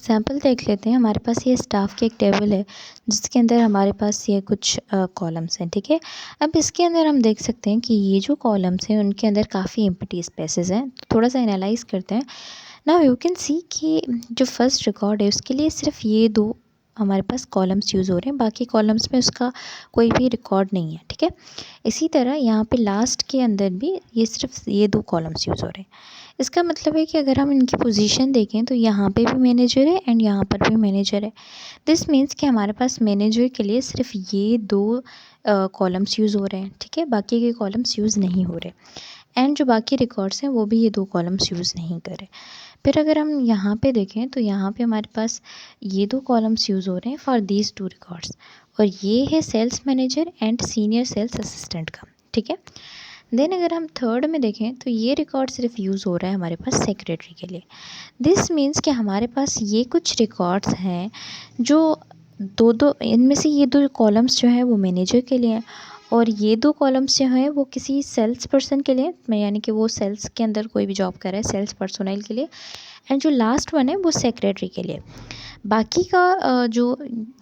Example देख लेते हैं। हमारे पास ये स्टाफ की एक टेबल है जिसके अंदर हमारे पास ये कुछ कॉलम्स हैं, ठीक है। अब इसके अंदर हम देख सकते हैं कि ये जो कॉलम्स हैं उनके अंदर काफ़ी एम्प्टी स्पेसेस हैं। तो थोड़ा सा एनालाइज करते हैं। नाउ यू कैन सी कि जो फर्स्ट रिकॉर्ड है उसके लिए सिर्फ ये दो हमारे पास कॉलम्स यूज़ हो रहे हैं, बाकी कॉलम्स में उसका कोई भी रिकॉर्ड नहीं है, ठीक है। इसी तरह यहाँ पे लास्ट के अंदर भी ये सिर्फ ये दो कॉलम्स यूज़ हो रहे हैं। इसका मतलब है कि अगर हम इनकी पोजीशन देखें तो यहाँ पे भी मैनेजर है एंड यहाँ पर भी मैनेजर है। दिस मीन्स कि हमारे पास मैनेजर के लिए सिर्फ ये दो कॉलम्स यूज़ हो रहे हैं, ठीक है, बाकी के कॉलम्स यूज़ नहीं हो रहे। एंड जो बाकी रिकॉर्ड्स हैं वो भी ये दो कॉलम्स यूज़ नहीं कर रहे। फिर अगर हम यहाँ पे देखें तो यहाँ पे हमारे पास ये दो कॉलम्स यूज़ हो रहे हैं फॉर दीज टू रिकॉर्ड्स, और ये है sales manager and senior sales assistant का, ठीक है। देन अगर हम थर्ड में देखें तो ये रिकॉर्ड सिर्फ यूज़ हो रहा है हमारे पास सेक्रेटरी के लिए। दिस मीन्स कि हमारे पास ये कुछ रिकॉर्ड्स हैं जो दो दो इनमें से ये दो कॉलम्स जो है वो मैनेजर के लिए हैं, और ये दो कॉलम्स जो हैं वो किसी सेल्स पर्सन के लिए, यानी कि वो सेल्स के अंदर कोई भी जॉब कर रहा है, सेल्स पर्सनल के लिए। एंड जो लास्ट वन है वो सेक्रेटरी के लिए। बाकी का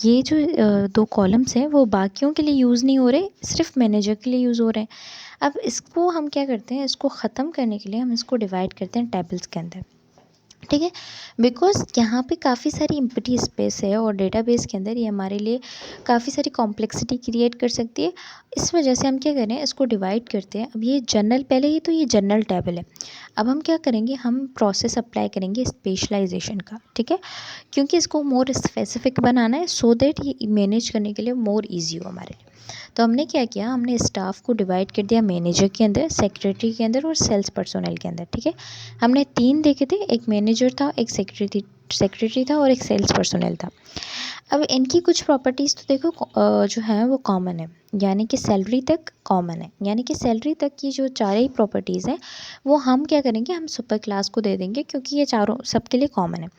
ये जो दो कॉलम्स हैं वो बाकियों के लिए यूज़ नहीं हो रहे, सिर्फ मैनेजर के लिए यूज़ हो रहे हैं। अब इसको हम क्या करते हैं, इसको ख़त्म करने के लिए हम इसको डिवाइड करते हैं टेबल्स के अंदर, ठीक है। बिकॉज़ यहाँ पे काफ़ी सारी एम्प्टी स्पेस है और डेटाबेस के अंदर ये हमारे लिए काफ़ी सारी कॉम्प्लेक्सिटी क्रिएट कर सकती है। इस वजह से हम क्या करें, इसको डिवाइड करते हैं। अब ये जनरल, पहले ही तो ये जनरल टेबल है। अब हम क्या करेंगे, हम प्रोसेस अप्लाई करेंगे स्पेशलाइजेशन का, ठीक है, क्योंकि इसको मोर स्पेसिफिक बनाना है सो दैट ये मैनेज करने के लिए मोर ईजी हो हमारे लिए। तो हमने क्या किया, हमने स्टाफ को डिवाइड कर दिया मैनेजर के अंदर, सेक्रेटरी के अंदर और सेल्स पर्सनल के अंदर, ठीक है। हमने तीन देखे थे, एक मैनेजर था, एक सेक्रेटरी था और एक सेल्स पर्सनल था। अब इनकी कुछ प्रॉपर्टीज़ तो देखो जो है वो कॉमन है, यानी कि सैलरी तक कॉमन है, यानी कि सैलरी तक की जो चार ही प्रॉपर्टीज़ हैं वो हम क्या करेंगे, हम सुपर क्लास को दे देंगे क्योंकि ये चारों सबके लिए कॉमन है।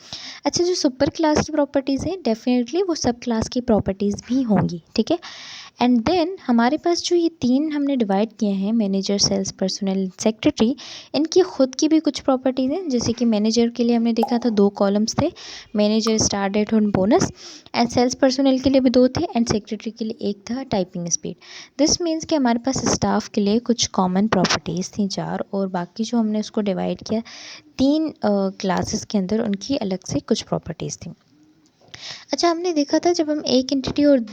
अच्छा, जो सुपर क्लास की प्रॉपर्टीज़ हैं डेफिनेटली वो सब क्लास की प्रॉपर्टीज़ भी होंगी, ठीक है। एंड देन हमारे पास जो ये तीन हमने डिवाइड किए हैं, मैनेजर, सेल्स पर्सनल, सेक्रेटरी, इनकी ख़ुद की भी कुछ प्रॉपर्टीज़ हैं। जैसे कि मैनेजर के लिए हमने देखा था दो कॉलम्स थे, मैनेजर स्टार्ट डेट और बोनस, एंड सेल्स पर्सनल के लिए भी दो थे, एंड सेक्रेटरी के लिए एक था, टाइपिंग स्पीड। दिस मीन्स कि हमारे पास स्टाफ के लिए कुछ कॉमन प्रॉपर्टीज़ थी चार, और बाकी जो हमने उसको डिवाइड किया तीन क्लासेस के अंदर, उनकी अलग से कुछ प्रॉपर्टीज़ थी। अच्छा, हमने देखा था जब हम एक एंटिटी और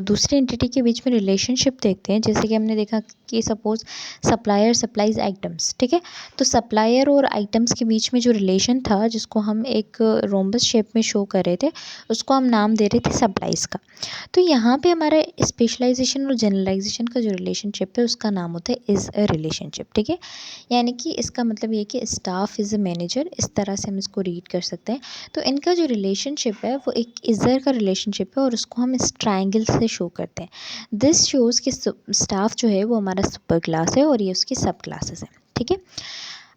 दूसरी एंटिटी के बीच में रिलेशनशिप देखते हैं, जैसे कि हमने देखा कि सपोज़ सप्लायर सप्लाइज आइटम्स, ठीक है। तो सप्लायर और आइटम्स के बीच में जो रिलेशन था, जिसको हम एक रोम्बस शेप में शो कर रहे थे, उसको हम नाम दे रहे थे सप्लाइज का। तो यहाँ पे हमारा स्पेशलाइजेशन और जनरलाइजेशन का जो रिलेशनशिप है उसका नाम होता है इज़ अ रिलेशनशिप, ठीक है। यानी कि इसका मतलब ये कि स्टाफ इज़ अ मैनेजर, इस तरह से हम इसको रीड कर सकते हैं। तो इनका जो रिलेशनशिप है वो एक इज़र का रिलेशनशिप है और उसको हम इस ट्रायंगल से शो करते हैं। दिस शोज़ कि स्टाफ जो है वो हमारा सुपर क्लास है और ये उसकी सब क्लासेस हैं, ठीक है।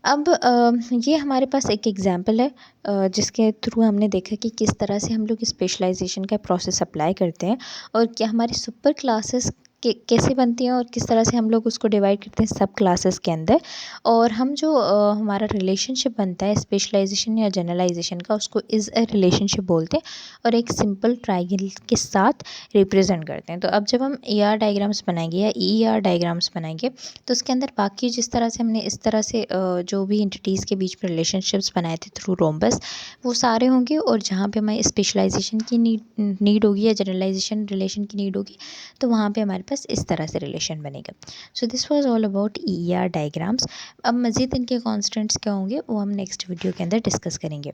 अब ये हमारे पास एक एग्जांपल है जिसके थ्रू हमने देखा कि किस तरह से हम लोग स्पेशलाइजेशन का प्रोसेस अप्लाई करते हैं और क्या हमारी सुपर क्लासेस कैसे बनती हैं और किस तरह से हम लोग उसको डिवाइड करते हैं सब क्लासेस के अंदर। और हम जो हमारा रिलेशनशिप बनता है स्पेशलाइजेशन या जनरलाइजेशन का, उसको इज़ अ रिलेशनशिप बोलते हैं और एक सिंपल ट्रायंगल के साथ रिप्रेजेंट करते हैं। तो अब जब हम डायग्राम्स बनाएंगे या डायग्राम्स बनाएंगे तो उसके अंदर बाकी जिस तरह से हमने इस तरह से जो भी एंटिटीज़ के बीच में रिलेशनशिप्स बनाए थे थ्रू रोम्बस, वो सारे होंगे, और जहाँ पे हमारी स्पेशलाइजेशन की नीड होगी या जनरलाइजेशन रिलेशन की नीड होगी तो वहाँ पे हमारे पास इस तरह से रिलेशन बनेगा। So this was all about diagrams. अब मज़ीद इनके कॉन्स्टेंट्स क्या होंगे वो हम नेक्स्ट वीडियो के अंदर डिस्कस करेंगे।